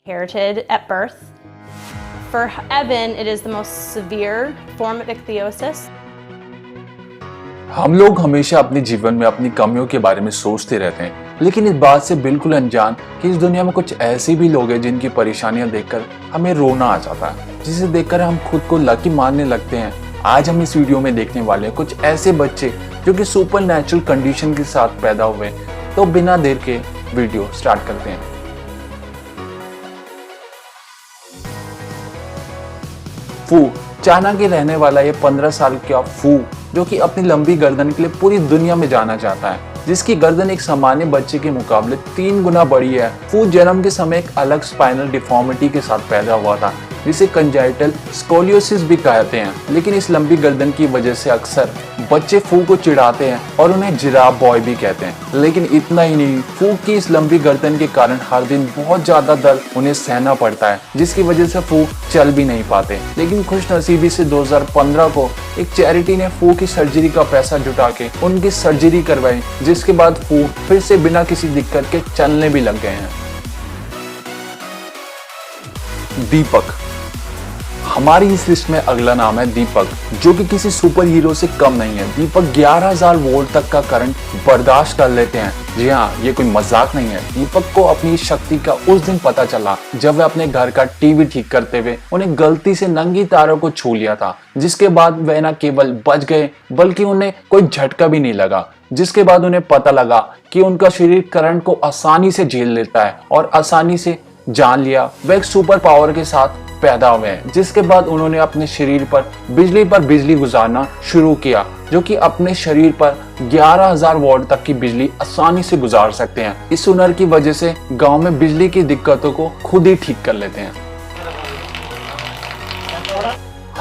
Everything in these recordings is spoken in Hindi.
inherited at birth. For Evan, it is the most severe form of ichthyosis. हम लोग हमेशा अपने जीवन में अपनी कमियों के बारे में सोचते रहते हैं, लेकिन इस बात से बिल्कुल अनजान कि इस दुनिया में कुछ ऐसे भी लोग हैं जिनकी परेशानियां देखकर हमें रोना आ जाता है, जिसे देखकर हम खुद को लकी मानने लगते हैं। आज हम इस वीडियो में देखने वाले हैं कुछ ऐसे बच्चे जो कि सुपर नेचुरल कंडीशन के साथ पैदा हुए। तो बिना देर के वीडियो स्टार्ट करते हैं। फू, चाइना के रहने वाला ये 15 साल का फू, जो कि अपनी लंबी गर्दन के लिए पूरी दुनिया में जाना जाता है, जिसकी गर्दन एक सामान्य बच्चे के मुकाबले 3 गुना बड़ी है। फू जन्म के समय एक अलग स्पाइनल डिफॉर्मिटी के साथ पैदा हुआ था, जिसे कंजाइटल स्कोलियोसिस भी कहते हैं। लेकिन इस लंबी गर्दन की वजह से अक्सर बच्चे फू को चिढ़ाते हैं और उन्हें जिराफ बॉय भी कहते हैं। लेकिन इतना ही नहीं, फू की इस लंबी गर्दन के कारण हर दिन बहुत ज्यादा दर्द उन्हें सहना पड़ता है, जिसकी वजह से फू चल भी नहीं पाते। लेकिन खुशनसीबी से 2015 को एक चैरिटी ने फू की सर्जरी का पैसा जुटा के उनकी सर्जरी करवाई, जिसके बाद फू फिर से बिना किसी दिक्कत के चलने भी लग गए हैं। दीपक, हमारी इस लिस्ट में अगला नाम है दीपक, जो कि किसी सुपर हीरो से कम नहीं है। दीपक 11,000 वोल्ट तक का करंट बर्दाश्त कर लेते हैं। जी हाँ, ये कोई मजाक नहीं है। दीपक को अपनी शक्ति का उस दिन पता चला जब वह अपने घर का टीवी ठीक करते हुए उन्हें गलती से नंगी तारों को छू लिया था, जिसके बाद वह न केवल बच गए बल्कि उन्हें कोई झटका भी नहीं लगा। जिसके बाद उन्हें पता लगा कि उनका शरीर करंट को आसानी से झेल लेता है और आसानी से जान लिया वह एक सुपर पावर के साथ पैदा हुए हैं। जिसके बाद उन्होंने अपने शरीर पर बिजली गुजारना शुरू किया, जो कि अपने शरीर पर 11,000 वोल्ट तक की बिजली आसानी से गुजार सकते हैं। इस हुनर की वजह से गांव में बिजली की दिक्कतों को खुद ही ठीक कर लेते हैं।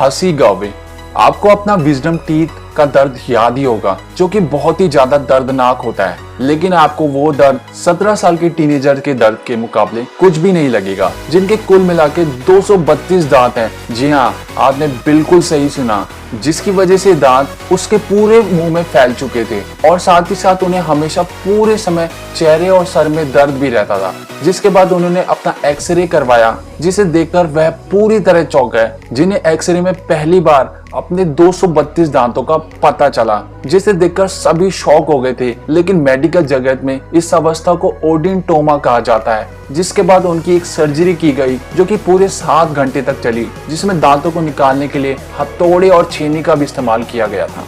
हंसी गावे, आपको अपना विजडम टीथ का दर्द याद ही होगा, जो कि बहुत ही ज्यादा दर्दनाक होता है। लेकिन आपको वो दर्द 17 साल के टीनेजर के दर्द के मुकाबले कुछ भी नहीं लगेगा, जिनके कुल मिला के 232 दांत हैं। जी हाँ, आपने बिल्कुल सही सुना, जिसकी वजह से दांत उसके पूरे मुंह में फैल चुके थे और साथ ही साथ उन्हें हमेशा पूरे समय चेहरे और सर में दर्द भी रहता था। जिसके बाद उन्होंने अपना एक्सरे करवाया, जिसे देखकर वह पूरी तरह चौंक गए, जिन्हें एक्सरे में पहली बार अपने 232 दांतों का पता चला, जिसे देखकर सभी शॉक हो गए थे। लेकिन मेडिकल जगत में इस अवस्था को ओडिनटोमा कहा जाता है। जिसके बाद उनकी एक सर्जरी की गई, जो कि पूरे 7 घंटे तक चली, जिसमें दांतों को निकालने के लिए हथौड़े और छेनी का भी इस्तेमाल किया गया था।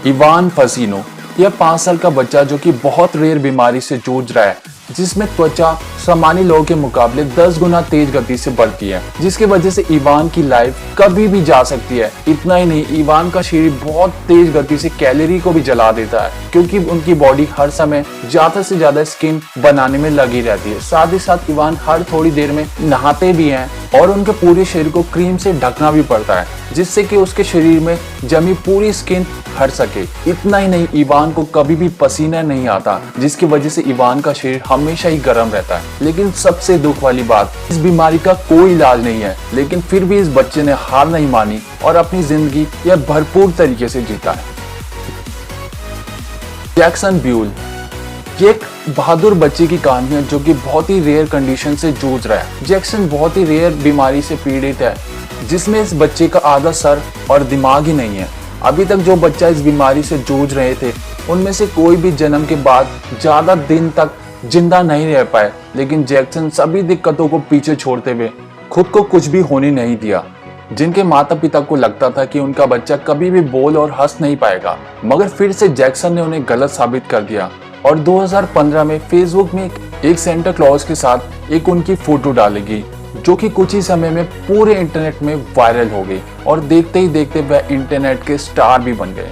इवान फसीनो, यह 5 साल का बच्चा जो कि बहुत रेयर बीमारी से जूझ रहा है, जिसमें त्वचा सामान्य लोगों के मुकाबले 10 गुना तेज गति से बढ़ती है, जिसकी वजह से इवान की लाइफ कभी भी जा सकती है। इतना ही नहीं, इवान का शरीर बहुत तेज गति से कैलोरी को भी जला देता है, क्योंकि उनकी बॉडी हर समय ज्यादा से ज्यादा स्किन बनाने में लगी रहती है। साथ ही साथ इवान हर थोड़ी देर में नहाते भी हैं और उनके पूरे शरीर को क्रीम से ढकना भी पड़ता है, जिससे कि उसके शरीर में जमी पूरी स्किन हट सके। इतना ही नहीं, इवान को कभी भी पसीना नहीं आता, जिसकी वजह से इवान का शरीर हमेशा ही गर्म रहता है। लेकिन सबसे दुख वाली बात, इस बीमारी का कोई इलाज नहीं है, लेकिन फिर भी इस बच्चे ने हार नहीं मानी और अपनी जिंदगी यह भरपूर तरीके से जीता है। जैक्सन ब्यूल, ये एक बहादुर बच्चे की कहानी है जो कि बहुत ही रेयर कंडीशन से जूझ रहा है। जैक्सन बहुत ही रेयर बीमारी से पीड़ित है, जिसमें इस बच्चे का आधा सर और दिमाग ही नहीं है। अभी तक जो बच्चा इस बीमारी से जूझ रहे थे, उनमें से कोई भी जन्म के बाद ज्यादा दिन तक जिंदा नहीं रह पाए। लेकिन जैक्सन सभी दिक्कतों को पीछे छोड़ते हुए खुद को कुछ भी होने नहीं दिया। जिनके माता पिता को लगता था कि उनका बच्चा कभी भी बोल और हंस नहीं पाएगा, मगर फिर से जैक्सन ने उन्हें गलत साबित कर दिया और 2015 में फेसबुक में एक सेंटा क्लॉज के साथ एक उनकी फोटो डालेगी, जो कि कुछ ही समय में पूरे इंटरनेट में वायरल हो गई और देखते ही देखते वह इंटरनेट के स्टार भी बन गए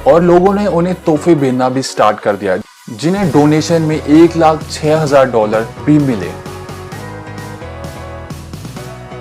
और लोगों ने उन्हें तोहफे भेजना भी स्टार्ट कर दिया, जिन्हें डोनेशन में $1,06,000 भी मिले।